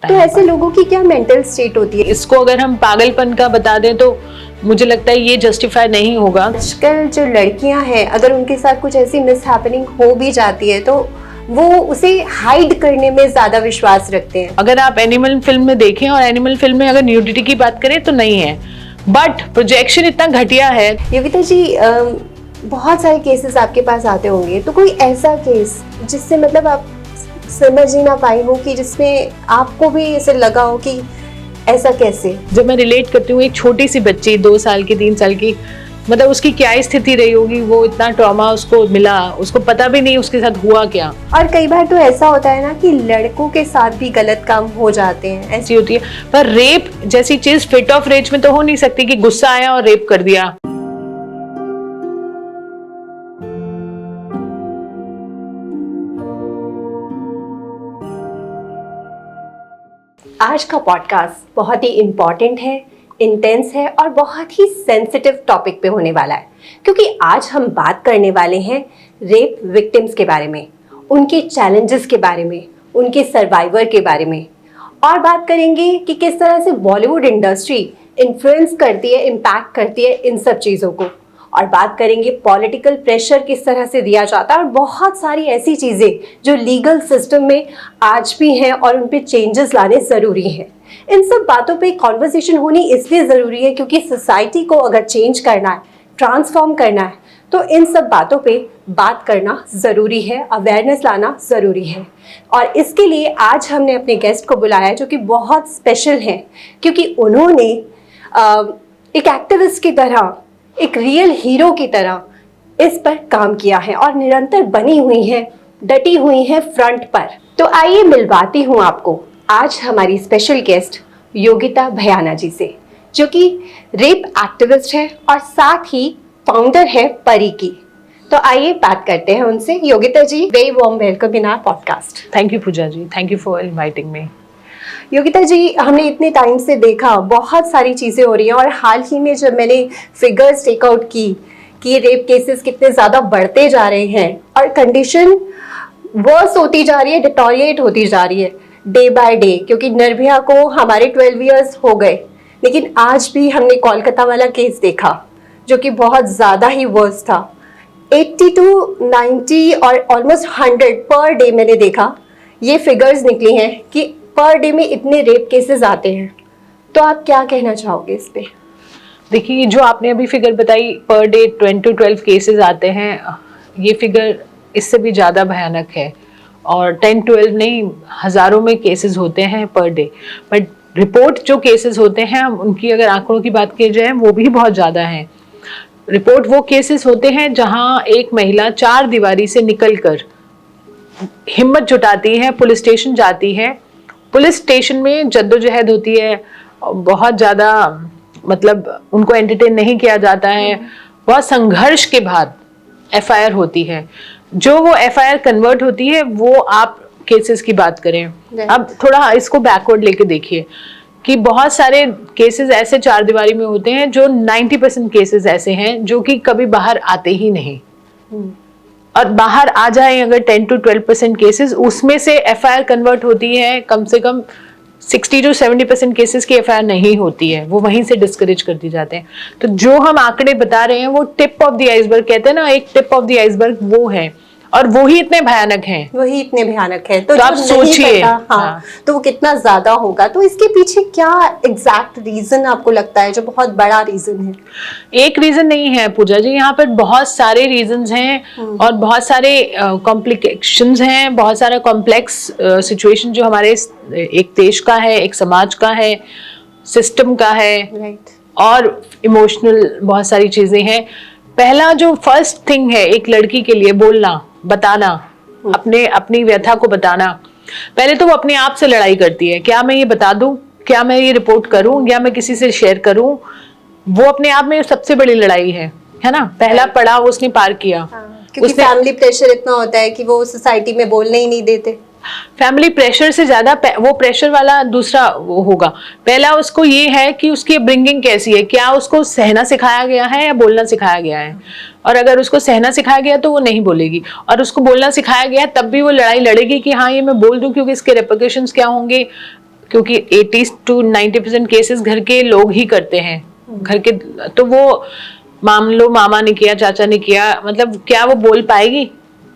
सकता तो है। ऐसे लोगों की क्या मेंटल स्टेट होती है? इसको अगर हम पागलपन का बता दें तो मुझे लगता है ये जस्टिफाई नहीं होगा। आजकल जो लड़कियां हैं, अगर उनके साथ कुछ ऐसी मिसहैपनिंग हो भी जाती है तो वो उसे हाइड करने में ज्यादा विश्वास रखते हैं। अगर आप एनिमल फिल्म में देखें, और एनिमल फिल्म में अगर न्यूडिटी की बात करें तो नहीं है, बट प्रोजेक्शन इतना घटिया है। योगिता जी, बहुत सारे केसेस आपके पास आते होंगे, तो कोई ऐसा केस जिससे मतलब आप समझ ही ना पाई हो, कि जिसमें आपको भी ऐसे लगा हो कि ऐसा कैसे? जब मैं रिलेट करती हूँ, एक छोटी सी बच्ची 2 साल की 3 साल की, मतलब उसकी क्या स्थिति रही होगी, वो इतना ट्रॉमा उसको मिला, उसको पता भी नहीं उसके साथ हुआ क्या। और कई बार तो ऐसा होता है ना कि लड़कों के साथ भी गलत काम हो जाते हैं, ऐसी होती है। पर रेप जैसी चीज फिट ऑफ रेज में तो हो नहीं सकती कि गुस्सा आया और रेप कर दिया। आज का पॉडकास्ट बहुत ही इम्पॉर्टेंट है, इंटेंस है और बहुत ही सेंसिटिव टॉपिक पे होने वाला है, क्योंकि आज हम बात करने वाले हैं रेप विक्टिम्स के बारे में, उनके चैलेंजेस के बारे में, उनके सर्वाइवर के बारे में, और बात करेंगे कि किस तरह से बॉलीवुड इंडस्ट्री इन्फ्लुएंस करती है, इम्पैक्ट करती है इन सब चीज़ों को, और बात करेंगे पॉलिटिकल प्रेशर किस तरह से दिया जाता है, और बहुत सारी ऐसी चीज़ें जो लीगल सिस्टम में आज भी हैं और उन पे चेंजेस लाने ज़रूरी हैं। इन सब बातों पे कॉन्वर्सेशन होनी इसलिए ज़रूरी है क्योंकि सोसाइटी को अगर चेंज करना है, ट्रांसफॉर्म करना है, तो इन सब बातों पे बात करना ज़रूरी है, अवेयरनेस लाना ज़रूरी है। और इसके लिए आज हमने अपने गेस्ट को बुलाया जो कि बहुत स्पेशल हैं, क्योंकि उन्होंने एक एक्टिविस्ट की तरह, एक रियल हीरो की तरह इस पर काम किया है और निरंतर बनी हुई हैं, डटी हुई हैं फ्रंट पर। तो आइए मिलवाती हूँ आपको आज हमारी स्पेशल गेस्ट योगिता भयाना जी से, जो कि रेप एक्टिविस्ट है और साथ ही फाउंडर है परी की। तो आइए बात करते हैं उनसे। Yogita ji, very warm welcome in our podcast. Thank you Pooja ji, thank you for inviting me. Yogita ji, हमने इतने टाइम से देखा बहुत सारी चीज़ें हो रही हैं, और हाल ही में जब मैंने फिगर्स टेकआउट की कि रेप केसेस कितने ज़्यादा बढ़ते जा रहे हैं और कंडीशन वर्स होती जा रही है, डिटोरिएट होती जा रही है डे बाय डे, क्योंकि निर्भया को हमारे 12 इयर्स हो गए, लेकिन आज भी हमने कोलकाता वाला केस देखा जो कि बहुत ज़्यादा ही वर्स था। 80 to 90 और ऑलमोस्ट 100 पर डे मैंने देखा, ये फिगर्स निकली हैं कि पर डे में इतने रेप केसेस आते हैं। तो आप क्या कहना चाहोगे इस पे? देखिए, जो आपने अभी फिगर बताई, पर डे 10 to 12 केसेस आते हैं, ये फिगर इससे भी ज़्यादा भयानक है। और 10-12 नहीं, हज़ारों में केसेस होते हैं पर डे। बट रिपोर्ट जो केसेस होते हैं, उनकी अगर आंकड़ों की बात की जाए, वो भी बहुत ज़्यादा हैं। रिपोर्ट वो केसेस होते हैं जहां एक महिला 4 दीवारी से निकलकर हिम्मत जुटाती है, पुलिस स्टेशन जाती है, पुलिस स्टेशन में जद्दोजहद होती है, बहुत ज़्यादा मतलब उनको एंटरटेन नहीं किया जाता है, बहुत संघर्ष के बाद एफआईआर होती है। जो वो एफआईआर कन्वर्ट होती है, वो आप केसेस की बात करें। अब थोड़ा इसको बैकवर्ड लेके देखिए कि बहुत सारे केसेस ऐसे 4 दीवारी में होते हैं, जो 90% केसेस ऐसे हैं जो कि कभी बाहर आते ही नहीं, और बाहर आ जाए अगर 10 to 12% केसेस, उसमें से एफआईआर कन्वर्ट होती है कम से कम 60 to 70% केसेस की एफआईआर नहीं होती है, वो वहीं से डिस्करेज कर दी जाते हैं। तो जो हम आंकड़े बता रहे हैं वो टिप ऑफ द आइसबर्ग, कहते हैं ना, एक टिप ऑफ द आइसबर्ग वो है, और वो ही इतने भयानक हैं। वही इतने भयानक है, तो आप सोचिए, हाँ, तो वो कितना ज्यादा होगा। तो इसके पीछे क्या एग्जैक्ट रीजन आपको लगता है, जो बहुत बड़ा रीजन है? एक रीजन नहीं है पूजा जी, यहाँ पर बहुत सारे रीजंस हैं और बहुत सारे कॉम्प्लिकेशंस हैं, बहुत सारा कॉम्प्लेक्स सिचुएशन जो हमारे एक देश का है, एक समाज का है, सिस्टम का है, और इमोशनल बहुत सारी चीजें हैं। पहला जो फर्स्ट थिंग है एक लड़की के लिए, बोलना, बताना, अपनी व्यथा को बताना। पहले तो वो अपने आप से लड़ाई करती है, क्या मैं ये बता दूं, क्या मैं ये रिपोर्ट करूं, या मैं किसी से शेयर करूं। वो अपने आप में सबसे बड़ी लड़ाई है ना। पहला पड़ाव उसने पार किया। क्योंकि फैमिली प्रेशर इतना होता है कि वो सोसाइटी में बोलने ही नहीं देते। फैमिली प्रेशर से ज्यादा वो प्रेशर वाला दूसरा वो होगा। पहला उसको ये है कि उसकी अपब्रिंगिंग कैसी है, क्या उसको सहना सिखाया गया है या बोलना सिखाया गया है। और अगर उसको सहना सिखाया गया तो वो नहीं बोलेगी, और उसको बोलना सिखाया गया तब भी वो लड़ाई लड़ेगी कि हाँ ये मैं बोल दूं क्योंकि इसके रेपरकशंस क्या होंगे, क्योंकि 80 to 90% केसेस घर के लोग ही करते हैं, घर के, तो वो मान लो मामा ने किया, चाचा ने किया, मतलब क्या वो बोल पाएगी?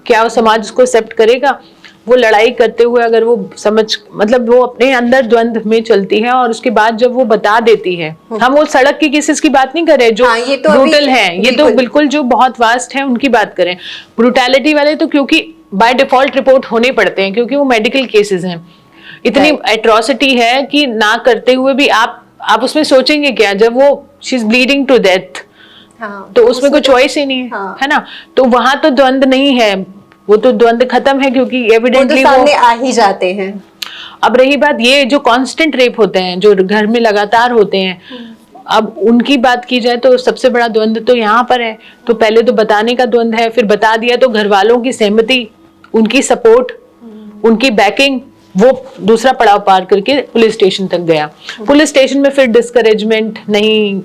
क्या वो समाज उसको एक्सेप्ट करेगा? वो लड़ाई करते हुए अगर वो मतलब वो अपने अंदर द्वंद्व में चलती है और उसके बाद जब वो बता देती है, हम वो सड़क की केसेस की बात नहीं कर रहे जो ये तो ब्रूटल है, ये तो बिल्कुल जो बहुत वास्ट है उनकी बात करें। ब्रूटैलिटी वाले तो क्योंकि बाय डिफॉल्ट रिपोर्ट होने पड़ते हैं क्योंकि वो मेडिकल केसेस हैं, इतनी एट्रोसिटी है कि ना करते हुए भी आप उसमें सोचेंगे क्या जब वो she is bleeding to death, तो उसमें कोई चॉइस ही नहीं है, है ना? तो वहां तो द्वंद नहीं है, वो तो द्वंद खत्म है क्योंकि एविडेंटली वो सामने आ ही जाते हैं। अब रही बात ये जो कांस्टेंट रेप होते हैं, जो घर में लगातार होते हैं, अब उनकी बात की जाए तो सबसे बड़ा द्वंद तो यहाँ पर है। तो पहले तो बताने का द्वंद है, फिर बता दिया तो घर वालों की सहमति, उनकी सपोर्ट, उनकी बैकिंग, वो दूसरा पड़ाव पार करके पुलिस स्टेशन तक गया। पुलिस स्टेशन में फिर डिस्करेजमेंट नहीं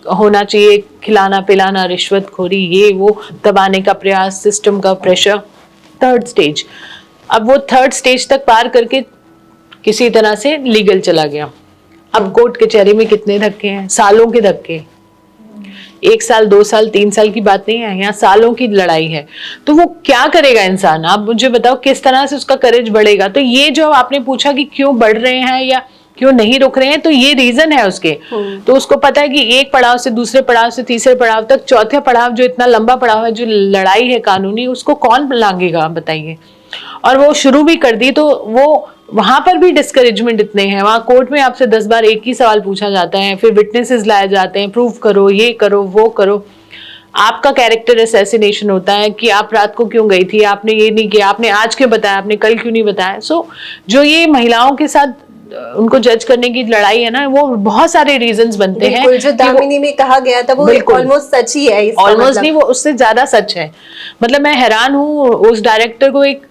होना चाहिए, खिलाना पिलाना, रिश्वतखोरी, ये वो दबाने का प्रयास, सिस्टम का प्रेशर, थर्ड स्टेज। अब वो थर्ड स्टेज तक पार करके किसी तरह से लीगल चला गया। अब कोर्ट कचहरी में कितने धक्के हैं, सालों के धक्के, 1 साल 2 साल 3 साल की बात नहीं है, यहाँ सालों की लड़ाई है। तो वो क्या करेगा इंसान? आप मुझे बताओ किस तरह से उसका करेज बढ़ेगा? तो ये जो आपने पूछा कि क्यों बढ़ रहे हैं या क्यों नहीं रुक रहे हैं, तो ये रीजन है उसके। तो उसको पता है कि एक पड़ाव से दूसरे पड़ाव से तीसरे पड़ाव तक, चौथे पड़ाव जो इतना लंबा पड़ाव है, जो लड़ाई है कानूनी, उसको कौन लांगेगा बताइए? और वो शुरू भी कर दी तो वो वहां पर भी डिस्करेजमेंट इतने हैं, वहां कोर्ट में आपसे 10 बार एक ही सवाल पूछा जाता है, फिर विटनेसेस लाए जाते हैं, प्रूफ करो, ये करो, वो करो। आपका कैरेक्टर असैसिनेशन होता है कि आप रात को क्यों गई थी, आपने ये नहीं किया, आपने आज क्यों बताया, आपने कल क्यों नहीं बताया। सो जो ये महिलाओं के साथ उनको जज करने की लड़ाई है ना, वो बहुत सारे रीजंस बनते हैं। जो दामिनी में कहा गया था वो ऑलमोस्ट सच ही है, ऑलमोस्ट नहीं, वो उससे ज्यादा सच है। मतलब मैं हैरान हूँ, उस डायरेक्टर को एक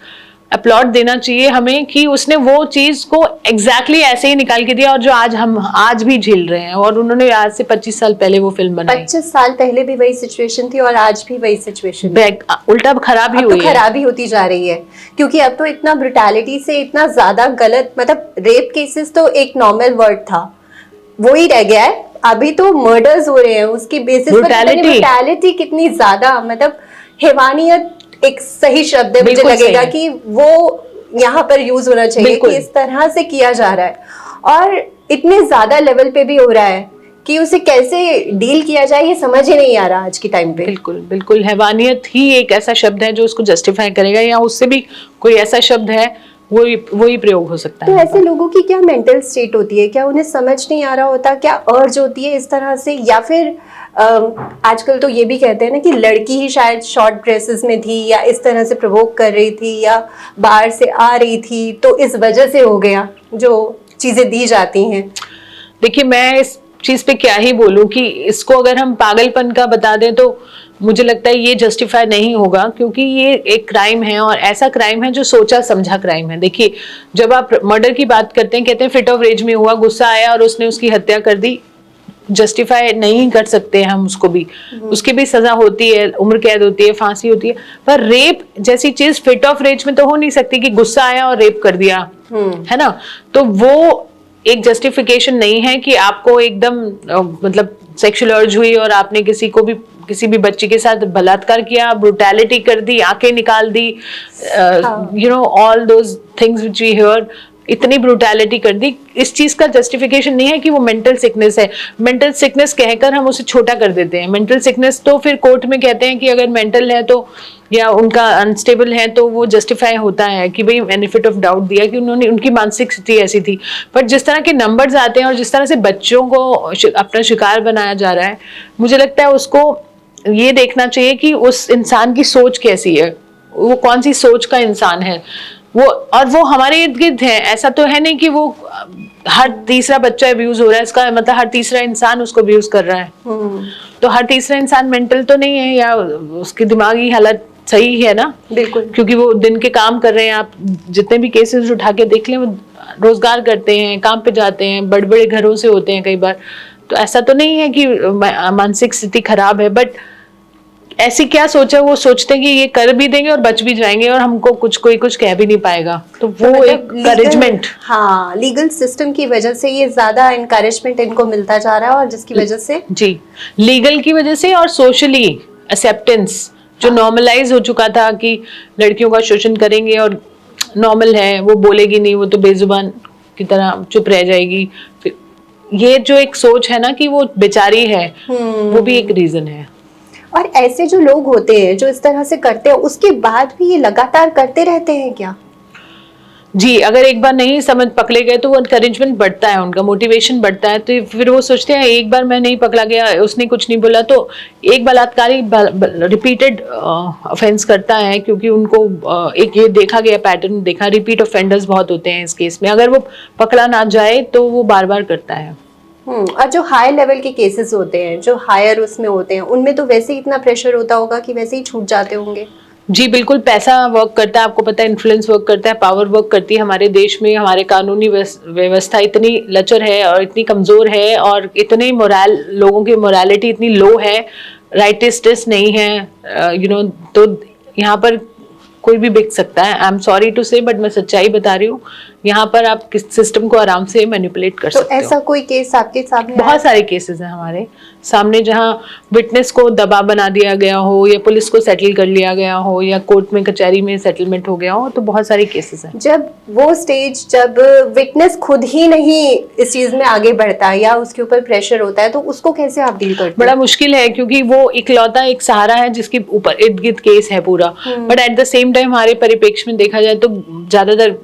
अपलॉड देना चाहिए हमें कि उसने वो चीज को एग्जैक्टली ऐसे ही निकाल के दिया, और जो हम आज भी झेल रहे हैं। और उन्होंने आज से 25 साल पहले वो फिल्म बनाई, 25 साल पहले भी वही सिचुएशन थी और आज भी वही सिचुएशन, उल्टा खराब ही हुई है, खराब ही होती जा रही है। क्योंकि अब तो इतना ब्रुटैलिटी से इतना ज्यादा गलत, मतलब रेप केसेस तो एक नॉर्मल वर्ड था, वो ही रह गया है। अभी तो मर्डर्स हो रहे हैं उसकी बेसिस पर। ब्रुटैलिटी कितनी ज्यादा, मतलब हैवानियत एक सही शब्द है, मुझे लगेगा कि वो यहाँ पर यूज होना चाहिए कि इस तरह से किया जा रहा है और इतने ज्यादा लेवल पे भी हो रहा है कि उसे कैसे डील किया जाए ये समझ ही नहीं आ रहा आज के टाइम पे। बिल्कुल बिल्कुल, हैवानियत ही एक ऐसा शब्द है जो उसको जस्टिफाई करेगा, या उससे भी कोई ऐसा शब्द है वही प्रयोग हो सकता है। तो ऐसे लोगों की क्या मेंटल स्टेट होती है? क्या उन्हें समझ नहीं आ रहा होता? क्या अर्ज होती है इस तरह से? या फिर आजकल तो ये भी कहते हैं ना कि लड़की ही शायद शॉर्ट ड्रेसेस में थी या इस तरह से प्रोवोक कर रही थी या बाहर से आ रही थी, तो इस वजह से हो गया जो चीजें दी जाती हैं। देखिए, मैं इस चीज पे क्या ही बोलूं कि इसको अगर हम पागलपन का बता दें तो मुझे लगता है ये जस्टिफाई नहीं होगा, क्योंकि ये एक क्राइम है और ऐसा क्राइम है जो सोचा समझा क्राइम है। देखिए, जब आप मर्डर की बात करते हैं, कहते हैं फिट ऑफ रेज में हुआ, गुस्सा आया और उसने उसकी हत्या कर दी, जस्टिफाई नहीं कर सकते हम उसको भी, उसकी भी सजा होती है, उम्र कैद होती है, फांसी होती है। पर रेप जैसी चीज फिट ऑफ रेज में तो हो नहीं सकती कि गुस्सा आया और रेप कर दिया, है ना? तो वो एक जस्टिफिकेशन नहीं है कि आपको एकदम मतलब सेक्सुअल अर्ज हुई और आपने किसी भी बच्ची के साथ बलात्कार किया, ब्रूटैलिटी कर दी, आंखें निकाल दी, you know all those things which we hear, इतनी ब्रूटैलिटी कर दी। इस चीज का जस्टिफिकेशन नहीं है कि वो मेंटल सिकनेस है। मेंटल सिकनेस कहकर हम उसे छोटा कर देते हैं। मेंटल सिकनेस तो फिर कोर्ट में कहते हैं कि अगर मेंटल है तो या उनका अनस्टेबल है तो वो जस्टिफाई होता है कि भाई बेनिफिट ऑफ डाउट दिया कि उनकी मानसिक स्थिति ऐसी थी। पर जिस तरह के नंबर्स आते हैं और जिस तरह से बच्चों को अपना शिकार बनाया जा रहा है, मुझे लगता है उसको ये देखना चाहिए कि उस इंसान की सोच कैसी है, वो कौन सी सोच का इंसान है वो, और वो हमारे इर्द गिर्द है। ऐसा तो है नहीं कि वो हर तीसरा बच्चा अब्यूज हो रहा है, इसका मतलब हर तीसरा इंसान उसको अब्यूज कर रहा है। तो हर तीसरा इंसान मेंटल तो नहीं है, या उसकी दिमागी हालत सही है ना? बिल्कुल, क्योंकि वो दिन के काम कर रहे हैं। आप जितने भी केसेस उठा के देख लें, वो रोजगार करते हैं, काम पे जाते हैं, बड़े बड़े घरों से होते हैं कई बार। तो ऐसा तो नहीं है कि मानसिक स्थिति खराब है, बट ऐसी क्या सोचा, वो सोचते हैं कि ये कर भी देंगे और बच भी जाएंगे और हमको कोई कुछ कह भी नहीं पाएगा, तो वो मतलब एक encouragement। हाँ, लीगल सिस्टम की वजह से ये ज्यादा इनकरेजमेंट इनको मिलता जा रहा है, और जिसकी वजह से जी, लीगल की वजह से और सोशली एक्सेप्टेंस जो नॉर्मलाइज हो चुका था कि लड़कियों का शोषण करेंगे और नॉर्मल है, वो बोलेगी नहीं, वो तो बेजुबान की तरह चुप रह जाएगी। फिर ये जो एक सोच है ना कि वो बेचारी है, वो भी एक रीजन है। और ऐसे जो लोग होते हैं जो इस तरह से करते हैं, उसके बाद भी ये लगातार करते रहते हैं क्या? जी, अगर एक बार नहीं समझ पकड़े गए तो वो एनकरेजमेंट बढ़ता है, उनका मोटिवेशन बढ़ता है, तो फिर वो सोचते हैं एक बार मैं नहीं पकड़ा गया, उसने कुछ नहीं बोला, तो एक बलात्कारी रिपीटेड ऑफेंस करता है, क्योंकि उनको एक ये देखा गया पैटर्न देखा, रिपीट ऑफेंडर्स बहुत होते हैं इस केस में, अगर वो पकड़ा ना जाए तो वो बार बार करता है। और जो हाई लेवल के केसेस होते हैं, जो हायर उसमें होते हैं, उनमें तो वैसे ही इतना प्रेशर होता होगा कि वैसे ही छूट जाते होंगे। जी बिल्कुल, पैसा वर्क करता है, आपको पता है, इन्फ्लुएंस वर्क करता है, पावर वर्क करती है। हमारे देश में हमारे कानूनी व्यवस्था इतनी लचर है और इतनी कमजोर है, और इतने लोगों की मोरालिटी इतनी लो है, राइटिस्टिस नहीं है, तो यहाँ पर कोई भी बिक सकता है। आई एम सॉरी टू से, बट मैं सच्चाई बता रही हूँ, यहाँ पर आप किस सिस्टम को आराम से मैनिपुलेट कर सकते हो। तो ऐसा कोई केस आपके सामने बहुत सारे केसेस हैं हमारे सामने जहाँ विटनेस को दबाव बना दिया गया हो, या पुलिस को सेटल कर लिया गया हो, या कोर्ट में कचहरी में सेटलमेंट हो गया हो, तो बहुत सारे केसेस हैं। जब वो स्टेज, जब विटनेस खुद ही नहीं इस चीज में आगे बढ़ता है या उसके ऊपर प्रेशर होता है, तो उसको कैसे आप डील करते हैं? बड़ा मुश्किल है, क्योंकि वो इकलौता एक सहारा है जिसके ऊपर इर्द गिर्द केस है पूरा, but at the same time हमारे परिप्रेक्ष्य में देखा जाए तो ज्यादातर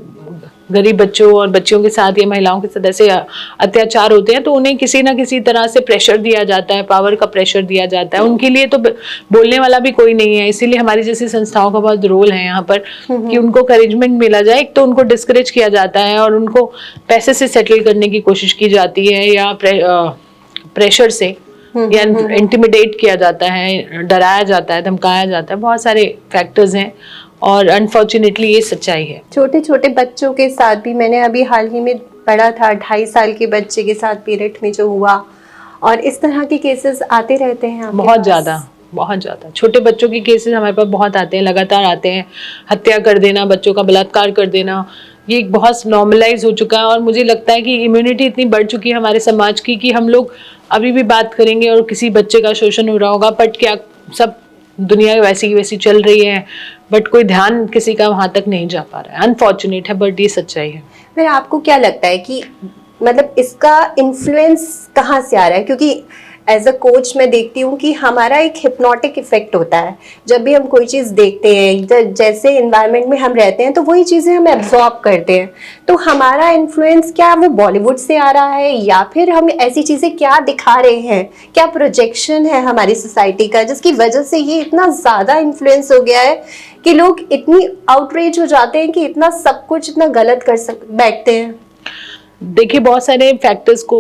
गरीब बच्चों और बच्चियों के साथ या महिलाओं के साथ ऐसे अत्याचार होते हैं, तो उन्हें किसी ना किसी तरह से प्रेशर दिया जाता है, पावर का प्रेशर दिया जाता है, उनके लिए तो बोलने वाला भी कोई नहीं है। इसीलिए हमारी जैसी संस्थाओं का बहुत रोल है यहाँ पर कि उनको करेजमेंट मिला जाए। एक तो उनको डिस्करेज किया जाता है और उनको पैसे से सेटल करने की कोशिश की जाती है, या प्रेशर से या इंटिमिडेट किया जाता है, डराया जाता है, धमकाया जाता है। बहुत सारे फैक्टर्स हैं और अनफॉर्चुनेटली ये सच्चाई है। छोटे छोटे बच्चों के साथ भी मैंने अभी हाल ही में पढ़ा था, 2.5 साल के बच्चे के साथ पीरियड में जो हुआ, और इस तरह के केसेस आते रहते हैं बहुत ज्यादा छोटे बच्चों के केसेस हमारे पास बहुत आते हैं, लगातार आते हैं। हत्या कर देना, बच्चों का बलात्कार कर देना, ये बहुत नॉर्मलाइज हो चुका है। और मुझे लगता है कि इम्यूनिटी इतनी बढ़ चुकी है हमारे समाज की कि हम लोग अभी भी बात करेंगे और किसी बच्चे का शोषण हो रहा होगा, बट क्या सब दुनिया वैसी की वैसी चल रही है, बट कोई ध्यान किसी का वहां तक नहीं जा पा रहा है। अनफॉर्चुनेट है, बट ये सच्चाई है। फिर आपको क्या लगता है कि मतलब इसका इन्फ्लुएंस कहाँ से आ रहा है? क्योंकि एज अ कोच मैं देखती हूँ कि हमारा एक हिप्नोटिक इफेक्ट होता है। जब भी हम कोई चीज़ देखते हैं, जैसे इन्वायरमेंट में हम रहते हैं, तो वही चीज़ें हम एब्जॉर्ब करते हैं। तो हमारा इन्फ्लुएंस क्या वो बॉलीवुड से आ रहा है, या फिर हम ऐसी चीज़ें क्या दिखा रहे हैं, क्या प्रोजेक्शन है हमारी सोसाइटी का, जिसकी वजह से ये इतना ज़्यादा इन्फ्लुएंस हो गया है कि लोग इतनी आउटरेज हो जाते हैं कि इतना सब कुछ इतना गलत कर बैठते हैं? देखिए, बहुत सारे फैक्टर्स को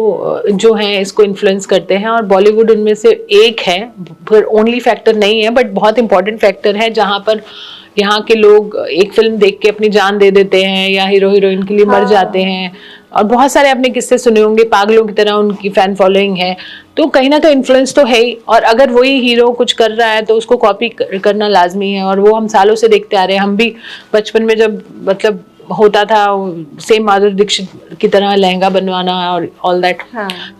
जो हैं इसको इन्फ्लुएंस करते हैं, और बॉलीवुड उनमें से एक है, पर ओनली फैक्टर नहीं है, बट बहुत इंपॉर्टेंट फैक्टर है। जहाँ पर यहाँ के लोग एक फिल्म देख के अपनी जान दे देते हैं, या हीरो हीरोइन के लिए मर जाते हैं, और बहुत सारे आपने किस्से सुने होंगे, पागलों की तरह उनकी फैन फॉलोइंग है। तो कहीं ना कहीं इन्फ्लुएंस तो है ही, और अगर वही हीरो कुछ कर रहा है तो उसको कॉपी करना लाजमी है, और वो हम सालों से देखते आ रहे हैं। हम भी बचपन में जब मतलब होता था सेम माधुरी दीक्षित की तरह लहंगा बनवाना और ऑल दैट,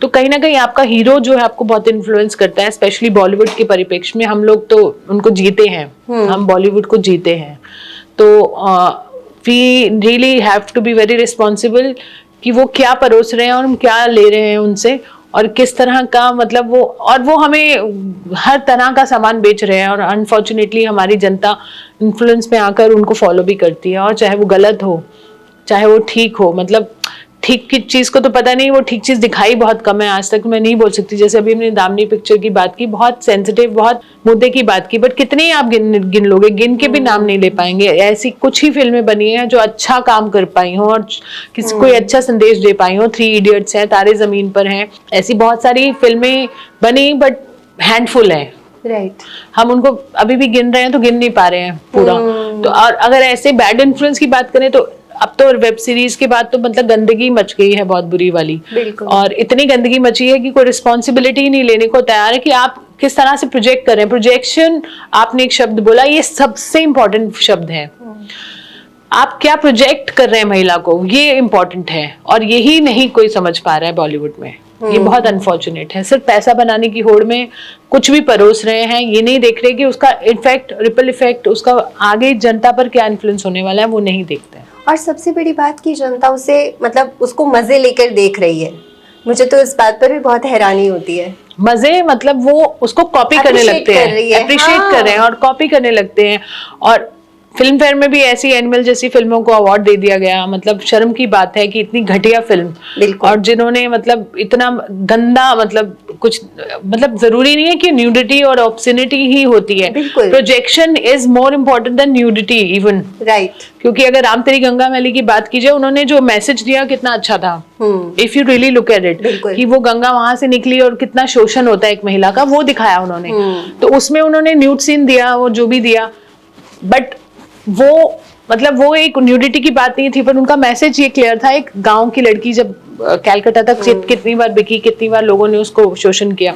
तो कहीं ना कहीं आपका हीरो जो है आपको बहुत इन्फ्लुएंस करता है, स्पेशली बॉलीवुड के परिप्रेक्ष्य में। हम लोग तो उनको जीते हैं, हम बॉलीवुड को जीते हैं, तो we really have to be very responsible कि वो क्या परोस रहे हैं और हम क्या ले रहे हैं उनसे, और किस तरह का मतलब वो हमें हर तरह का सामान बेच रहे हैं। और अनफॉर्चुनेटली हमारी जनता इन्फ्लुएंस में आकर उनको फॉलो भी करती है, और चाहे वो गलत हो चाहे वो ठीक हो, मतलब ठीक की चीज को तो पता नहीं, वो ठीक चीज दिखाई बहुत कम है। आज तक मैं नहीं बोल सकती, जैसे अभी हमने दामिनी पिक्चर की बात की, बहुत सेंसिटिव, बहुत मुद्दे की बात की, बट कितने आप गिन लोगे, गिन के भी नाम नहीं ले पाएंगे। ऐसी कुछ ही फिल्में बनी हैं जो अच्छा काम कर पाई हो और किसी कोई अच्छा संदेश दे पाई हो। 3 इडियट्स है, तारे जमीन पर हैं, ऐसी बहुत सारी फिल्में बनी, बट हैंडफुल है। राइट, हम उनको अभी भी गिन रहे हैं तो गिन नहीं पा रहे हैं पूरा। तो और अगर ऐसे बैड इन्फ्लुएंस की बात करें तो अब तो वेब सीरीज के बाद तो मतलब गंदगी मच गई है बहुत बुरी वाली, और इतनी गंदगी मची है कि कोई रिस्पॉन्सिबिलिटी ही नहीं लेने को तैयार है कि आप किस तरह से प्रोजेक्ट कर रहे हैं। प्रोजेक्शन, आपने एक शब्द बोला, ये सबसे इंपॉर्टेंट शब्द है। आप क्या प्रोजेक्ट कर रहे हैं महिला को, ये इंपॉर्टेंट है, और यही नहीं कोई समझ पा रहा है बॉलीवुड में। ये बहुत अनफॉर्चुनेट है। सिर्फ पैसा बनाने की होड़ में कुछ भी परोस रहे हैं, ये नहीं देख रहे कि उसका इफेक्ट, रिपल इफेक्ट, उसका आगे जनता पर क्या इन्फ्लुएंस होने वाला है, वो नहीं देखते हैं। और सबसे बड़ी बात कि जनता उसे मतलब उसको मजे लेकर देख रही है। मुझे तो इस बात पर भी बहुत हैरानी होती है। मजे मतलब वो उसको कॉपी करने लगते हैं, अप्रिशिएट कर रहे हैं और कॉपी करने लगते हैं। और फिल्म फेयर में भी ऐसी एनिमल जैसी फिल्मों को अवार्ड दे दिया गया। मतलब शर्म की बात है कि इतनी घटिया फिल्म, और जिन्होंने मतलब इतना गंदा, मतलब कुछ, मतलब जरूरी नहीं है कि न्यूडिटी और ऑब्सिनिटी ही होती है। Projection is more important then nudity even, right. क्योंकि अगर राम तेरी गंगा मैली की बात की जाए, उन्होंने जो मैसेज दिया कितना अच्छा था। If you really look at it, कि वो गंगा वहां से निकली और कितना शोषण होता है एक महिला का, वो दिखाया उन्होंने। तो उसमें उन्होंने न्यूड सीन दिया, वो जो भी दिया, बट वो मतलब वो एक न्यूडिटी की बात नहीं थी, पर उनका मैसेज ये क्लियर था। एक गांव की लड़की जब कैलकाटा तक कितनी बार बिकी, कितनी बार लोगों ने उसको शोषण किया,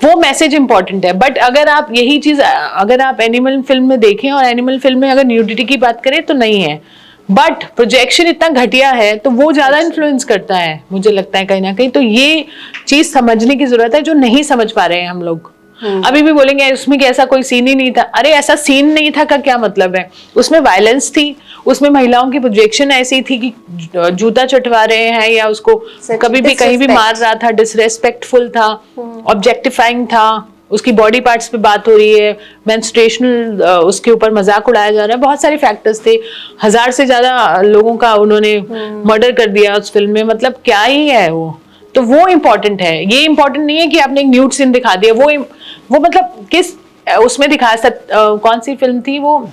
वो मैसेज इंपॉर्टेंट है। बट अगर आप यही चीज अगर आप एनिमल फिल्म में देखें, और एनिमल फिल्म में अगर न्यूडिटी की बात करें तो नहीं है, बट प्रोजेक्शन इतना घटिया है तो वो ज्यादा इन्फ्लुएंस करता है, मुझे लगता है कहीं ना कहीं। तो ये चीज समझने की जरूरत है, जो नहीं समझ पा रहे हैं हम लोग। अभी भी बोलेंगे उसमें कि ऐसा कोई सीन ही नहीं था। अरे ऐसा सीन नहीं था का क्या मतलब है? उसमें वायलेंस थी, उसमें महिलाओं की प्रोजेक्शन ऐसी थी कि जूता चटवा रहे हैं, या उसको कभी भी कहीं भी मार रहा था, डिसरेस्पेक्टफुल था, ऑब्जेक्टिफाइंग था, उसकी बॉडी पार्ट्स पे बात हो रही है, मेंस्ट्रुएशनल उसके ऊपर मजाक उड़ाया जा रहा है। बहुत सारे फैक्टर्स थे। 1000 से ज्यादा लोगों का उन्होंने मर्डर कर दिया उस फिल्म में। मतलब क्या ही है वो? तो वो इम्पोर्टेंट है। ये इम्पोर्टेंट नहीं है कि आपने एक न्यूड सीन दिखा दिया। वो मतलब किस उसमें दिखाया, कौन सी फिल्म थी वो,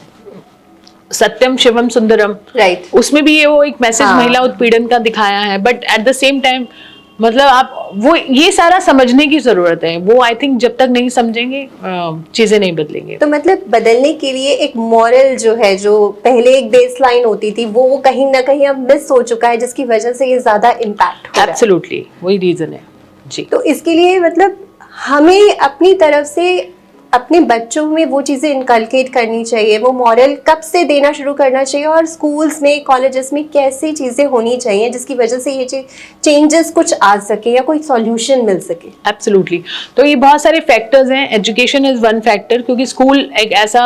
सत्यम शिवम सुंदरम, राइट। उसमें भी ये वो एक मैसेज महिला उत्पीड़न का दिखाया है। But at the same time मतलब आप वो ये सारा समझने की जरूरत है। वो आई थिंक जब तक नहीं समझेंगे चीजें नहीं बदलेंगे। तो मतलब बदलने के लिए एक मॉरल जो है, जो पहले एक बेसलाइन होती थी, वो कहीं ना कहीं अब मिस हो चुका है, जिसकी वजह से ये ज्यादा इम्पैक्ट हो रहा है। एब्सोल्युटली, वही रीजन है जी। तो इसके लिए मतलब हमें अपनी तरफ से अपने बच्चों में वो चीज़ें इनकलकेट करनी चाहिए। वो मॉरल कब से देना शुरू करना चाहिए, और स्कूल्स में, कॉलेजेस में कैसी चीज़ें होनी चाहिए जिसकी वजह से ये चेंजेस कुछ आ सके या कोई सॉल्यूशन मिल सके। एब्सोल्युटली। तो ये बहुत सारे फैक्टर्स हैं। एजुकेशन इज वन फैक्टर, क्योंकि स्कूल एक ऐसा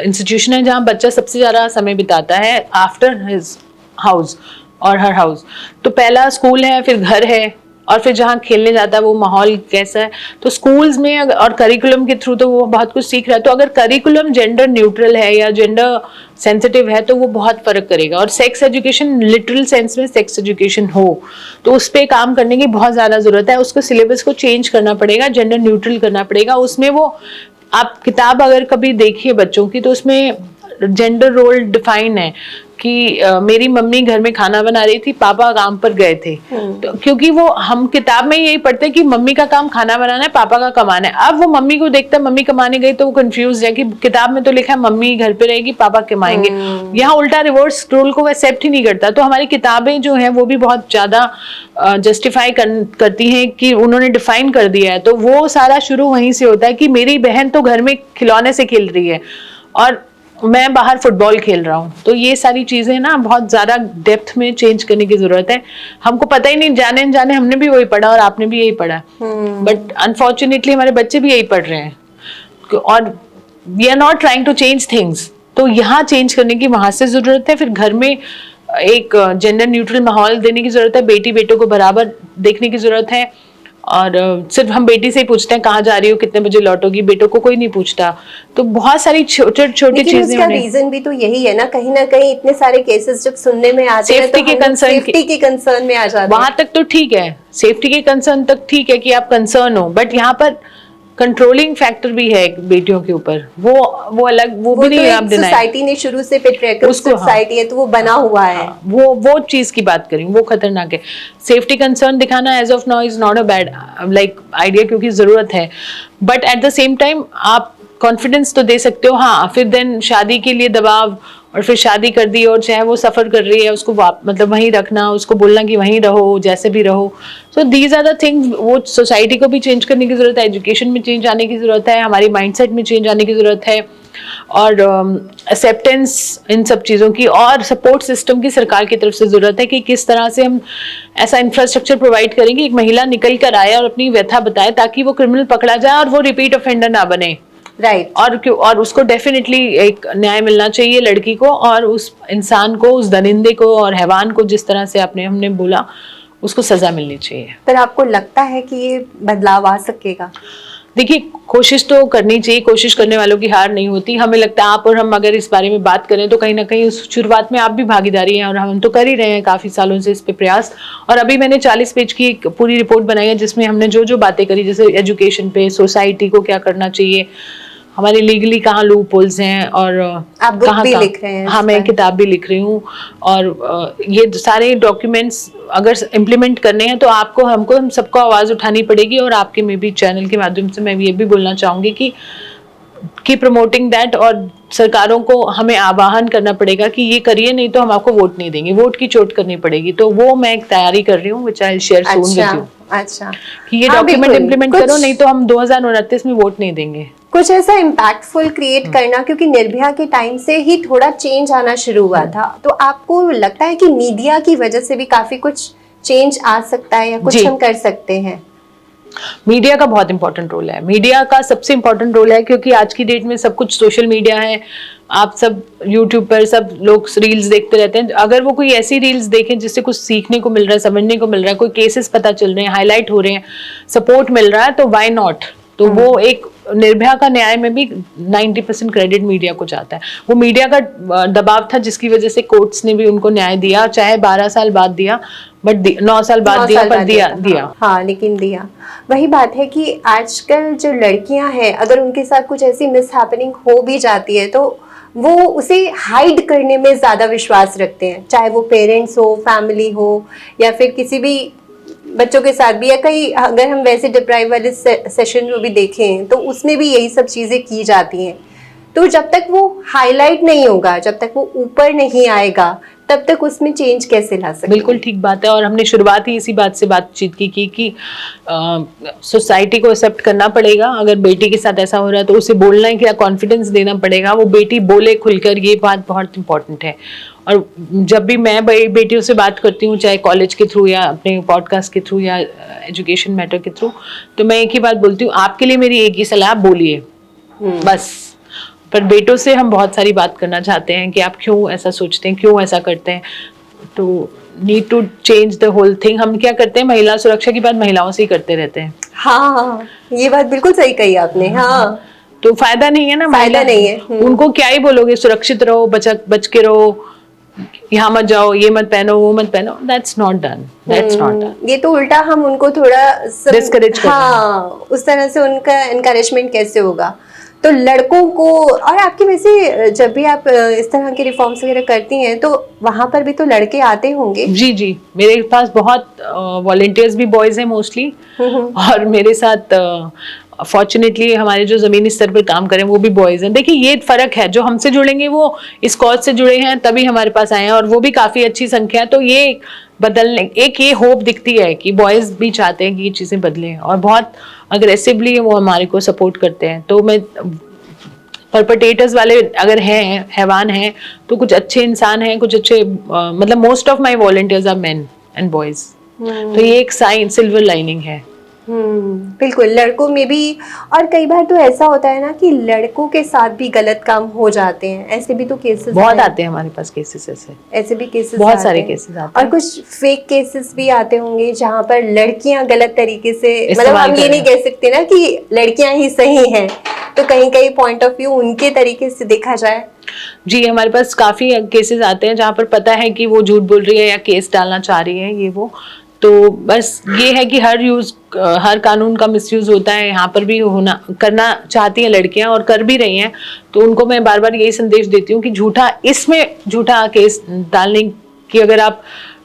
इंस्टीट्यूशन है जहाँ बच्चा सबसे ज़्यादा समय बिताता है आफ्टर हिज हाउस और हर हाउस। तो पहला स्कूल है, फिर घर है, और फिर जहाँ खेलने जाता है वो माहौल कैसा है। तो स्कूल्स में और करिकुलम के थ्रू तो वो बहुत कुछ सीख रहा है। तो अगर करिकुलम जेंडर न्यूट्रल है या जेंडर सेंसिटिव है तो वो बहुत फर्क करेगा। और सेक्स एजुकेशन लिटरल सेंस में सेक्स एजुकेशन हो तो उस पर काम करने की बहुत ज़्यादा ज़रूरत है। उसको सिलेबस को चेंज करना पड़ेगा, जेंडर न्यूट्रल करना पड़ेगा। उसमें वो आप किताब अगर कभी देखिए बच्चों की, तो उसमें जेंडर रोल डिफाइन है कि मेरी मम्मी घर में खाना बना रही थी, पापा काम पर गए थे। तो क्योंकि वो हम किताब में यही पढ़ते हैं कि मम्मी का काम खाना बनाना है, पापा का कमाना है। अब वो मम्मी को देखता है, मम्मी कमाने गई, तो वो कंफ्यूज है कि किताब में तो लिखा है मम्मी घर पे रहेगी, पापा कमाएंगे। यहाँ उल्टा रिवर्स रोल को एक्सेप्ट ही नहीं करता। तो हमारी किताबें जो है वो भी बहुत ज्यादा जस्टिफाई करती हैं कि उन्होंने डिफाइन कर दिया है। तो वो सारा शुरू वहीं से होता है कि मेरी बहन तो घर में खिलौने से खेल रही है और मैं बाहर फुटबॉल खेल रहा हूँ। तो ये सारी चीजें ना बहुत ज्यादा डेप्थ में चेंज करने की जरूरत है। हमको पता ही नहीं, जाने जाने हमने भी वही पढ़ा और आपने भी यही पढ़ा, बट अनफॉर्चुनेटली हमारे बच्चे भी यही पढ़ रहे हैं और we are not trying to change things. तो यहाँ चेंज करने की वहां से जरूरत है। फिर घर में एक जेंडर न्यूट्रल माहौल देने की जरूरत है, बेटी बेटों को बराबर देखने की जरूरत है। और सिर्फ हम बेटी से ही पूछते हैं कहाँ जा रही हो, कितने बजे लौटोगी, बेटों को कोई नहीं पूछता। तो बहुत सारी छोटी छोटी चीजें। इसका रीजन भी तो यही है ना कहीं इतने सारे केसेस जब सुनने में आते हैं, सेफ्टी के कंसर्न में आ जाते हैं। वहां तक तो ठीक है, सेफ्टी के कंसर्न तक ठीक है कि आप कंसर्न हो, बट यहाँ पर कंट्रोलिंग फैक्टर भी है बेटियों के ऊपर। वो अलग, वो भी नहीं आप डिनाई। सोसाइटी ने शुरू से पेट्रियार्कल सोसाइटी है तो वो बना हुआ है। वो चीज की बात करें, वो खतरनाक है। सेफ्टी कंसर्न दिखाना as of now is not a bad like idea, क्योंकि जरूरत है। But at the same time आप कॉन्फिडेंस तो दे सकते हो। हाँ, फिर देन शादी के लिए दबाव और फिर शादी कर दी और चाहे वो सफर कर रही है उसको मतलब वहीं रखना, उसको बोलना कि वहीं रहो, जैसे भी रहो। So these are the things, वो सोसाइटी को भी चेंज करने की जरूरत है, एजुकेशन में चेंज आने की जरूरत है, हमारी माइंडसेट में चेंज आने की जरूरत है, और एक्सेप्टेंस इन सब चीज़ों की, और सपोर्ट सिस्टम की सरकार की तरफ से जरूरत है कि किस तरह से हम ऐसा इंफ्रास्ट्रक्चर प्रोवाइड करेंगे एक महिला निकल कर आए और अपनी व्यथा बताए, ताकि वो क्रिमिनल पकड़ा जाए और वो रिपीट ऑफेंडर ना बने। राइट। और उसको डेफिनेटली एक न्याय मिलना चाहिए लड़की को, और उस इंसान को, उस दरिंदे को और हैवान को, जिस तरह से हमने बोला, उसको सजा मिलनी चाहिए। पर आपको लगता है कि ये बदलाव आ सकेगा? देखिए, कोशिश तो करनी चाहिए, कोशिश करने वालों की हार नहीं होती। हमें लगता है आप और हम अगर इस बारे में बात करें तो कहीं ना कहीं उस शुरुआत में आप भी भागीदारी हैं, और हम तो कर ही रहे हैं काफ़ी सालों से इस पे प्रयास। और अभी मैंने 40 पेज की एक पूरी रिपोर्ट बनाई है जिसमें हमने जो जो बातें करी, जैसे एजुकेशन पे, सोसाइटी को क्या करना चाहिए, हमारे लीगली कहाँ लूप होल्स हैं, और आप बुक भी लिख रहे हैं? हाँ, मैं किताब भी लिख रही हूँ, और ये सारे डॉक्यूमेंट्स अगर इम्प्लीमेंट करने हैं तो हम सबको आवाज़ उठानी पड़ेगी। और आपके में भी चैनल के माध्यम से मैं ये भी बोलना चाहूँगी कि प्रमोटिंग दैट, और सरकारों को हमें आह्वान करना पड़ेगा कि ये करिए, नहीं तो हम आपको वोट नहीं देंगे, वोट की चोट करनी पड़ेगी। तो वो मैं एक तैयारी कर रही हूँ, which I share soon with you. अच्छा, कि ये डॉक्यूमेंट इम्प्लीमेंट करो, नहीं तो हम 2029 में वोट नहीं देंगे। कुछ ऐसा इम्पैक्टफुल क्रिएट करना, क्योंकि निर्भया के टाइम से ही थोड़ा चेंज आना शुरू हुआ था, तो आपको लगता है कि मीडिया की वजह से भी काफी कुछ चेंज आ सकता है, या कुछ हम कर सकते हैं? मीडिया का बहुत इंपॉर्टेंट रोल है, मीडिया का सबसे इंपॉर्टेंट रोल है, क्योंकि आज की डेट में सब कुछ सोशल मीडिया है। आप सब यूट्यूब पर सब लोग रील्स देखते रहते हैं। अगर वो कोई ऐसी रील्स देखें जिससे कुछ सीखने को मिल रहा है, समझने को मिल रहा है, कोई केसेस पता चल रहे हैं, हाईलाइट हो रहे हैं, सपोर्ट मिल रहा है, तो व्हाई नॉट। तो वो एक निर्भया का न्याय में भी 90% क्रेडिट मीडिया को जाता है। वो मीडिया का दबाव था जिसकी वजह से कोर्ट्स ने भी उनको न्याय दिया, चाहे 12 साल बाद दिया, बट 9 साल बाद दिया, पर दिया। हाँ, लेकिन दिया। वही बात है कि आजकल जो लड़कियां हैं, अगर उनके साथ कुछ ऐसी मिसहैपनिंग हो भी जाती है तो वो उसे हाइड करने में ज्यादा विश्वास रखते हैं, चाहे वो पेरेंट्स हो, फैमिली हो, या फिर किसी भी बच्चों के साथ भी, या कहीं अगर हम वैसे डिप्राइव वाले सेशन में भी देखें तो उसमें भी यही सब चीजें की जाती हैं। तो जब तक वो हाईलाइट नहीं होगा, जब तक वो ऊपर नहीं आएगा, तब तक उसमें चेंज कैसे ला सकते? बिल्कुल ठीक बात है, और हमने शुरुआत ही इसी बात से बातचीत की कि सोसाइटी को एक्सेप्ट करना पड़ेगा। अगर बेटी के साथ ऐसा हो रहा है तो उसे बोलना है, क्या कॉन्फिडेंस देना पड़ेगा, वो बेटी बोले खुलकर, ये बात बहुत इंपॉर्टेंट है। और जब भी मैं बेटियों से बात करती हूँ, चाहे कॉलेज के थ्रू या अपने पॉडकास्ट के थ्रू या एजुकेशन मैटर के थ्रू, तो मैं एक ही बात बोलती हूँ, आपके लिए मेरी एक ही सलाह, बोलिए बस। पर बेटों से हम बहुत सारी बात करना चाहते हैं कि आप क्यों ऐसा सोचते हैं, क्यों ऐसा करते हैं। तो need to change the whole thing. हम क्या करते हैं, महिला सुरक्षा की बात महिलाओं से ही करते रहते हैं। हाँ, ये बात बिल्कुल सही कही आपने। हाँ, तो फायदा नहीं है ना, फायदा नहीं है। उनको क्या ही बोलोगे, सुरक्षित रहो, बच के रहो, यहाँ मत जाओ, ये मत पहनो, वो मत पहनो। That's not done, that's not done. ये तो उल्टा हम उनको थोड़ा डिस्करेज कर रहे हैं। हाँ, उस तरह से उनका एनकरेजमेंट कैसे होगा? तो लड़कों को, और आपकी वैसे जब भी आप इस तरह के रिफॉर्म्स वगैरह करती हैं तो वहां पर भी तो लड़के आते होंगे? जी जी, मेरे पास बहुत वॉलंटियर्स भी बॉयज हैं मोस्टली, और मेरे साथ फॉर्चुनेटली हमारे जो जमीनी स्तर पर काम करें वो भी बॉयज हैं। देखिए, ये फर्क है, जो हमसे जुड़ेंगे वो इस कॉज से जुड़े हैं तभी हमारे पास आए हैं, और वो भी काफी अच्छी संख्या है। तो ये बदलने, एक ये होप दिखती है कि बॉयज भी चाहते हैं कि ये चीजें बदलें, और बहुत अग्रेसिवली वो हमारे को सपोर्ट करते हैं। तो मैं परपटेटर्स वाले अगर हैं, हैवान हैं, तो कुछ अच्छे इंसान हैं, कुछ अच्छे, मतलब most of my volunteers are men and boys. तो ये एक साइन, सिल्वर लाइनिंग है। बिल्कुल, लड़कों में भी। और कई बार तो ऐसा होता है ना कि लड़कों के साथ भी गलत काम हो जाते हैं, ऐसे भी तो केसेस बहुत आते हैं हमारे पास, केसेस ऐसे भी केसेस बहुत सारे केसेस आते हैं। और कुछ फेक केसेस भी आते होंगे जहाँ पर लड़कियां गलत तरीके से, मतलब हम ये नहीं कह सकते ना कि लड़कियां ही सही हैं, तो कहीं पॉइंट ऑफ व्यू उनके तरीके से देखा जाए। जी, हमारे पास काफी केसेस आते हैं जहाँ पर पता है कि वो झूठ बोल रही है या केस डालना चाह रही है, ये वो। तो बस ये है कि हर कानून का मिसयूज होता है, यहाँ पर भी करना चाहती हैं लड़कियां, और कर भी रही हैं। तो उनको मैं बार बार यही संदेश देती हूँ कि झूठा केस डालने की अगर आप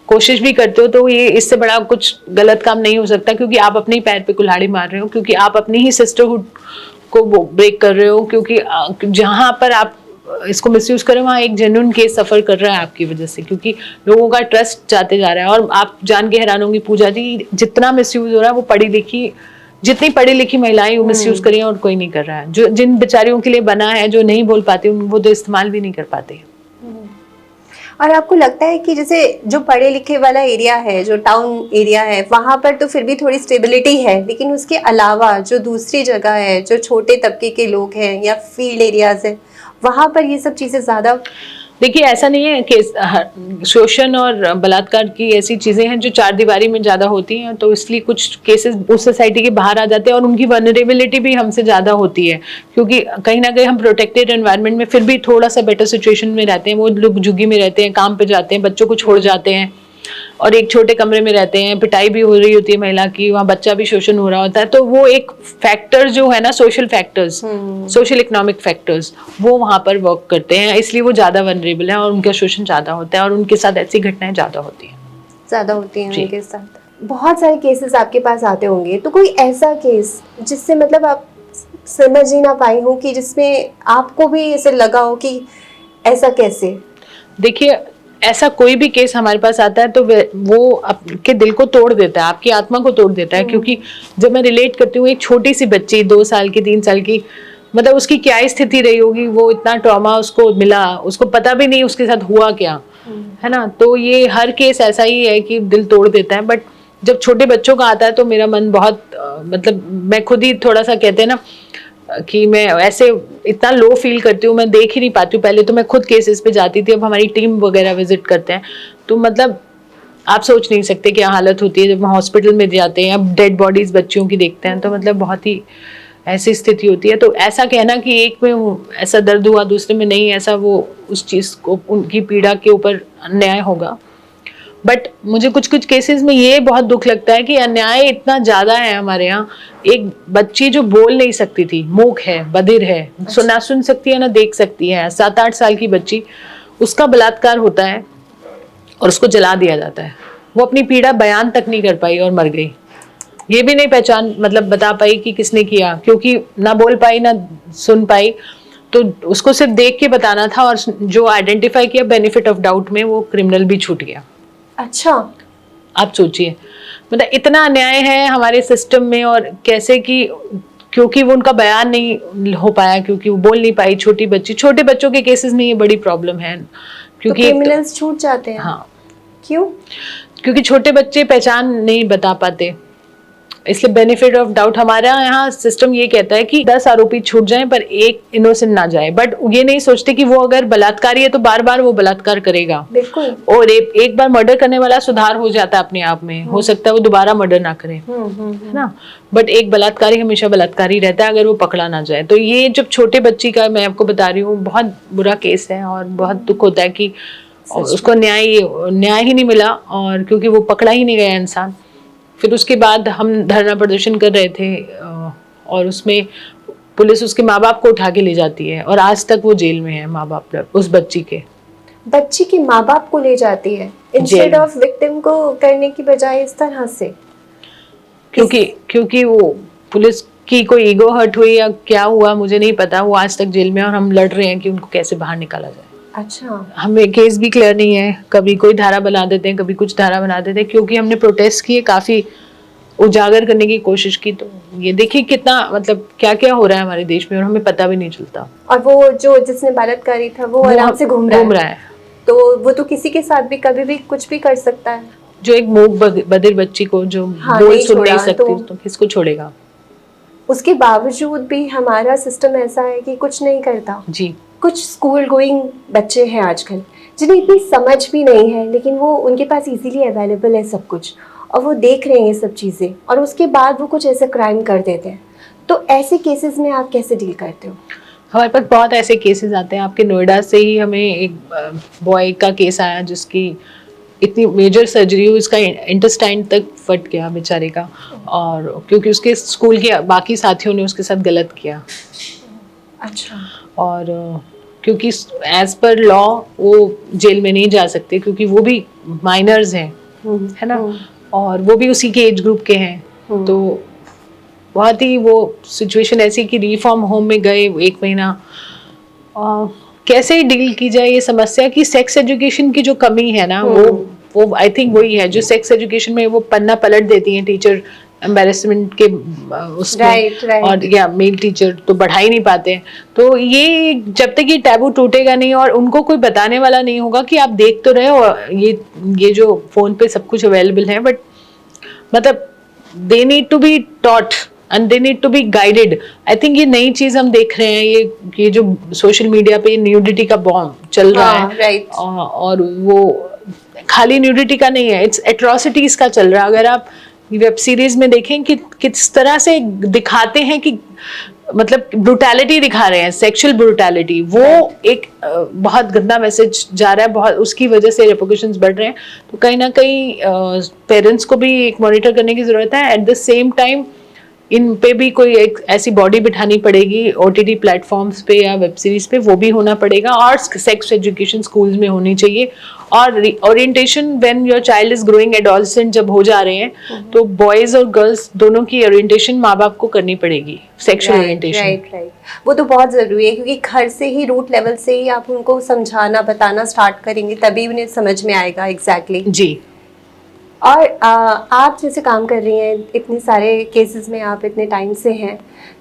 कोशिश भी करते हो तो ये इससे बड़ा कुछ गलत काम नहीं हो सकता, क्योंकि आप अपने ही पैर पे कुल्हाड़ी मार रहे हो, क्योंकि आप अपनी ही सिस्टरहुड को ब्रेक कर रहे हो, क्योंकि जहाँ पर आप इसको मिसयूज करें, वहाँ एक जेन्युइन केस सफर कर रहा है आपकी वजह से, क्योंकि लोगों का ट्रस्ट जाते जा रहा है। और आप जान के हैरान होंगी पूजा जी, जितना मिसयूज हो रहा है वो पढ़ी लिखी, जितनी पढ़ी लिखी महिलाएं वो मिसयूज करी हैं और कोई नहीं कर रहा है। जो जिन बेचारियों के लिए बना है, जो नहीं बोल पाती, वो तो इस्तेमाल भी नहीं कर पाते। और आपको लगता है कि जैसे जो पढ़े लिखे वाला एरिया है, जो टाउन एरिया है, वहाँ पर तो फिर भी थोड़ी स्टेबिलिटी है, लेकिन उसके अलावा जो दूसरी जगह है, जो छोटे तबके के लोग हैं या फील्ड एरियाज है, वहाँ पर ये सब चीज़ें ज़्यादा? देखिए ऐसा नहीं है कि शोषण और बलात्कार की ऐसी चीजें हैं जो चार दीवारी में ज्यादा होती हैं, तो इसलिए कुछ केसेस उस सोसाइटी के बाहर आ जाते हैं और उनकी वनरेबिलिटी भी हमसे ज्यादा होती है, क्योंकि कहीं ना कहीं हम प्रोटेक्टेड एनवायरनमेंट में फिर भी थोड़ा सा बेटर सिचुएशन में रहते हैं। वो लोग झुग्गी में रहते हैं, काम पे जाते हैं, बच्चों को छोड़ जाते हैं और एक छोटे कमरे में रहते हैं, पिटाई भी हो रही होती है महिला की, वहाँ बच्चा भी शोषण हो रहा होता है। तो वो एक फैक्टर जो है ना, social factors, social economic factors, वो वहाँ पर वर्क करते हैं, इसलिए वो ज्यादा वनरेबल है और उनका शोषण ज्यादा होता है और उनके साथ ऐसी घटनाएं ज्यादा होती हैं। उनके साथ बहुत सारे केसेस आपके पास आते होंगे, तो कोई ऐसा केस जिससे मतलब आप समझ ही ना पाई हो, कि जिसमें आपको भी ऐसे लगा हो कि ऐसा कैसे? देखिए ऐसा कोई भी केस हमारे पास आता है तो वो आपके दिल को तोड़ देता है, आपकी आत्मा को तोड़ देता है। क्योंकि जब मैं रिलेट करती हूँ, एक छोटी सी बच्ची 2 साल की 3 साल की, मतलब उसकी क्या स्थिति रही होगी, वो इतना ट्रॉमा उसको मिला, उसको पता भी नहीं उसके साथ हुआ क्या, है ना। तो ये हर केस ऐसा ही है कि दिल तोड़ देता है। बट जब छोटे बच्चों का आता है तो मेरा मन बहुत मतलब मैं खुद ही थोड़ा सा कहते हैं ना कि मैं ऐसे इतना लो फील करती हूँ, मैं देख ही नहीं पाती हूँ। पहले तो मैं खुद केसेस पे जाती थी, अब हमारी टीम वगैरह विजिट करते हैं, तो मतलब आप सोच नहीं सकते क्या हालत होती है जब हम हॉस्पिटल में जाते हैं, अब डेड बॉडीज बच्चियों की देखते हैं, तो मतलब बहुत ही ऐसी स्थिति होती है। तो ऐसा कहना कि एक में ऐसा दर्द हुआ दूसरे में नहीं, ऐसा वो उस चीज को, उनकी पीड़ा के ऊपर अन्याय होगा। बट मुझे कुछ कुछ केसेस में ये बहुत दुख लगता है कि अन्याय इतना ज्यादा है हमारे यहाँ। एक बच्ची जो बोल नहीं सकती थी, मूक है, बधिर है, ना सुन सकती है ना देख सकती है, 7-8 साल की बच्ची, उसका बलात्कार होता है और उसको जला दिया जाता है। वो अपनी पीड़ा बयान तक नहीं कर पाई और मर गई। ये भी नहीं पहचान मतलब बता पाई कि किसने किया, क्योंकि ना बोल पाई ना सुन पाई, तो उसको सिर्फ देख के बताना था, और जो आइडेंटिफाई किया बेनिफिट ऑफ डाउट में, वो क्रिमिनल भी छूट गया। अच्छा, आप सोचिए, मतलब इतना अन्याय है हमारे सिस्टम में। और कैसे कि क्योंकि वो उनका बयान नहीं हो पाया, क्योंकि वो बोल नहीं पाई, छोटी बच्ची, छोटे बच्चों के केसेस में ये बड़ी प्रॉब्लम है, क्योंकि तो क्रिमिनल्स छूट जाते हैं। हाँ, क्यों? क्योंकि छोटे बच्चे पहचान नहीं बता पाते, इसलिए बेनिफिट ऑफ डाउट हमारा यहाँ सिस्टम ये कहता है कि 10 आरोपी छूट जाएं पर एक इनोसेंट ना जाए। बट ये नहीं सोचते कि वो अगर बलात्कारी है तो बार बार वो बलात्कार करेगा। बिल्कुल। और एक बार मर्डर करने वाला सुधार हो जाता है अपने आप में, हो सकता है वो दोबारा मर्डर ना करे, है ना। बट एक बलात्कारी हमेशा बलात्कारी रहता है अगर वो पकड़ा ना जाए। तो ये जब छोटे बच्ची का मैं आपको बता रही हूँ, बहुत बुरा केस है और बहुत दुख होता है कि उसको न्याय ही नहीं मिला, और क्योंकि वो पकड़ा ही नहीं गया इंसान। फिर उसके बाद हम धरना प्रदर्शन कर रहे थे और उसमें पुलिस उसके माँ बाप को उठा के ले जाती है और आज तक वो जेल में है। माँ बाप उस बच्ची के माँ बाप को ले जाती है इंस्टेड ऑफ विक्टिम को करने की बजाय इस तरह से, क्योंकि वो पुलिस की कोई ईगो हर्ट हुई या क्या हुआ मुझे नहीं पता, वो आज तक जेल में है और हम लड़ रहे हैं कि उनको कैसे बाहर निकाला जाए। अच्छा, हमें केस भी क्लियर नहीं है, कभी कोई धारा बना देते हैं, कभी कुछ धारा बना देते हैं, क्योंकि हमने प्रोटेस्ट किए, काफी उजागर करने की कोशिश की। तो ये देखिए कितना मतलब क्या क्या हो रहा है हमारे देश में और हमें पता भी नहीं चलता। और वो जो जिसने बलात्कारी था वो आराम से घूम रहा है, तो वो तो किसी के साथ भी कभी भी कुछ भी कर सकता है। जो एक मूक बधिर बच्ची को जो बोल सुन नहीं सकती तो किसको छोड़ेगा। उसके बावजूद भी हमारा सिस्टम ऐसा है कि कुछ नहीं करता जी। कुछ स्कूल गोइंग बच्चे हैं आजकल जिन्हें इतनी समझ भी नहीं है, लेकिन वो उनके पास इजीली अवेलेबल है सब कुछ और वो देख रहे हैं ये सब चीज़ें, और उसके बाद वो कुछ ऐसे क्राइम कर देते हैं। तो ऐसे केसेस में आप कैसे डील करते हो? हमारे पास बहुत ऐसे केसेस आते हैं। आपके नोएडा से ही हमें एक बॉय का केस आया जिसकी इतनी मेजर सर्जरी हुई, उसका इंटेस्टाइन तक फट गया बेचारे का, और क्योंकि उसके स्कूल के बाकी साथियों ने उसके साथ गलत किया। अच्छा। और क्योंकि एज पर लॉ वो जेल में नहीं जा सकते क्योंकि वो भी माइनर्स हैं, है ना, और वो भी उसी के एज ग्रुप के हैं। तो बहुत ही वो सिचुएशन ऐसी कि रिफॉर्म होम में गए 1 महीना, कैसे डील की जाए ये समस्या कि सेक्स एजुकेशन की जो कमी है ना, वो आई थिंक वही है जो सेक्स एजुकेशन में वो पन्ना पलट देती हैं टीचर एम्बेरसमेंट के उसमें। Right. और या मेल टीचर तो बढ़ा ही नहीं पाते हैं। तो ये जब तक ये टैबू टूटेगा नहीं और उनको कोई बताने वाला नहीं होगा कि आप देख तो रहे हो ये जो फोन पे सब कुछ अवेलेबल है, बट मतलब they need to be taught and they need to be guided. I think ये नई चीज हम देख रहे हैं, ये जो सोशल मीडिया पे न्यूडिटी का बॉम्ब चल रहा है। राइट। और वो खाली न्यूडिटी का नहीं है, इट्स एट्रोसिटीज का चल रहा है। अगर आप वेब सीरीज में देखें कि किस तरह से दिखाते हैं कि मतलब ब्रूटैलिटी दिखा रहे हैं, सेक्सुअल ब्रूटैलिटी, वो एक बहुत गंदा मैसेज जा रहा है, बहुत उसकी वजह से रिपोर्टेशंस बढ़ रहे हैं। तो कहीं ना कहीं पेरेंट्स को भी एक मॉनिटर करने की जरूरत है। Eight the same time in पे भी कोई एक ऐसी बॉडी बिठानी पड़ेगी ओटीटी प्लेटफॉर्म्स पे या वेब सीरीज पे, वो भी होना पड़ेगा। और सेक्स एजुकेशन स्कूल्स में होनी चाहिए। और orientation when your child is growing adolescent जब हो जा रहे हैं तो बॉयज और गर्ल्स दोनों की ओरिएंटेशन माँ बाप को करनी पड़ेगी, सेक्सुअल ओरिएंटेशन। राइट। वो तो बहुत ज़रूरी है क्योंकि घर से ही, रूट लेवल से ही आप उनको समझाना बताना स्टार्ट करेंगे तभी उन्हें समझ में आएगा। एग्जैक्टली जी। और आप जैसे काम कर रही हैं, इतने सारे केसेस में आप इतने टाइम से हैं,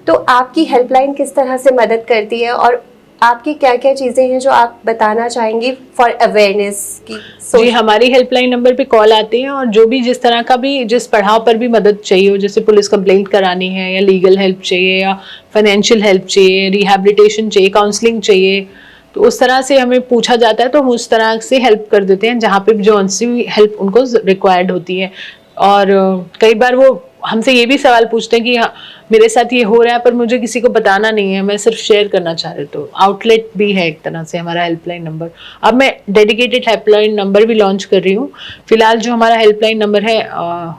तो आपकी हेल्पलाइन किस तरह से मदद करती है और आपकी क्या क्या चीज़ें हैं जो आप बताना चाहेंगी फॉर अवेयरनेस की? जी, हमारी हेल्पलाइन नंबर पे कॉल आती है और जो भी जिस तरह का भी जिस पड़ाव पर भी मदद चाहिए हो, जैसे पुलिस कंप्लेंट करानी है या लीगल हेल्प चाहिए या फाइनेंशियल हेल्प चाहिए, रिहैबिलिटेशन चाहिए, काउंसलिंग चाहिए, तो उस तरह से हमें पूछा जाता है तो हम उस तरह से हेल्प कर देते हैं जहाँ पे जो सी हेल्प उनको रिक्वायर्ड होती है। और कई बार वो हमसे ये भी सवाल पूछते हैं कि हाँ मेरे साथ ये हो रहा है पर मुझे किसी को बताना नहीं है, मैं सिर्फ शेयर करना चाह रही हूँ। तो आउटलेट भी है एक तरह से हमारा हेल्पलाइन नंबर। अब मैं डेडिकेटेड हेल्पलाइन नंबर भी लॉन्च कर रही हूँ। फिलहाल जो हमारा हेल्पलाइन नंबर है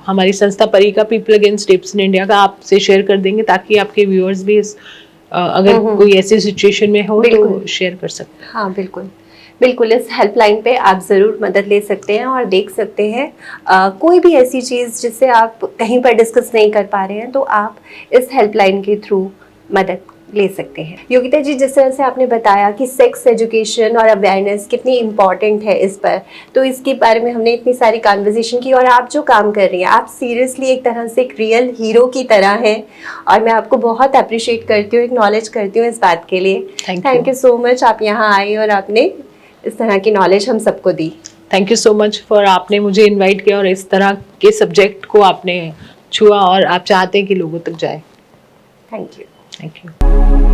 हमारी संस्था परिका people against rapes in India का आपसे शेयर कर देंगे ताकि आपके व्यूअर्स भी अगर कोई ऐसी सिचुएशन में हो तो शेयर कर सकते हैं। हाँ बिल्कुल इस हेल्पलाइन पे आप ज़रूर मदद ले सकते हैं और देख सकते हैं कोई भी ऐसी चीज़ जिससे आप कहीं पर डिस्कस नहीं कर पा रहे हैं तो आप इस हेल्पलाइन के थ्रू मदद ले सकते हैं। योगिता जी, जिस तरह से आपने बताया कि सेक्स एजुकेशन और अवेयरनेस कितनी इम्पॉर्टेंट है इस पर, तो इसके बारे में हमने इतनी सारी कन्वर्सेशन की और आप जो काम कर रही हैं आप सीरियसली एक तरह से एक रियल हीरो की तरह हैं और मैं आपको बहुत अप्रिशिएट करती हूँ, एक्नॉलेज करती हूँ इस बात के लिए। थैंक यू सो मच, आप यहाँ आए और आपने इस तरह की नॉलेज हम सबको दी। Thank you so much for आपने मुझे इनवाइट किया और इस तरह के सब्जेक्ट को आपने छुआ और आप चाहते हैं कि लोगों तक जाए। Thank you. Thank you.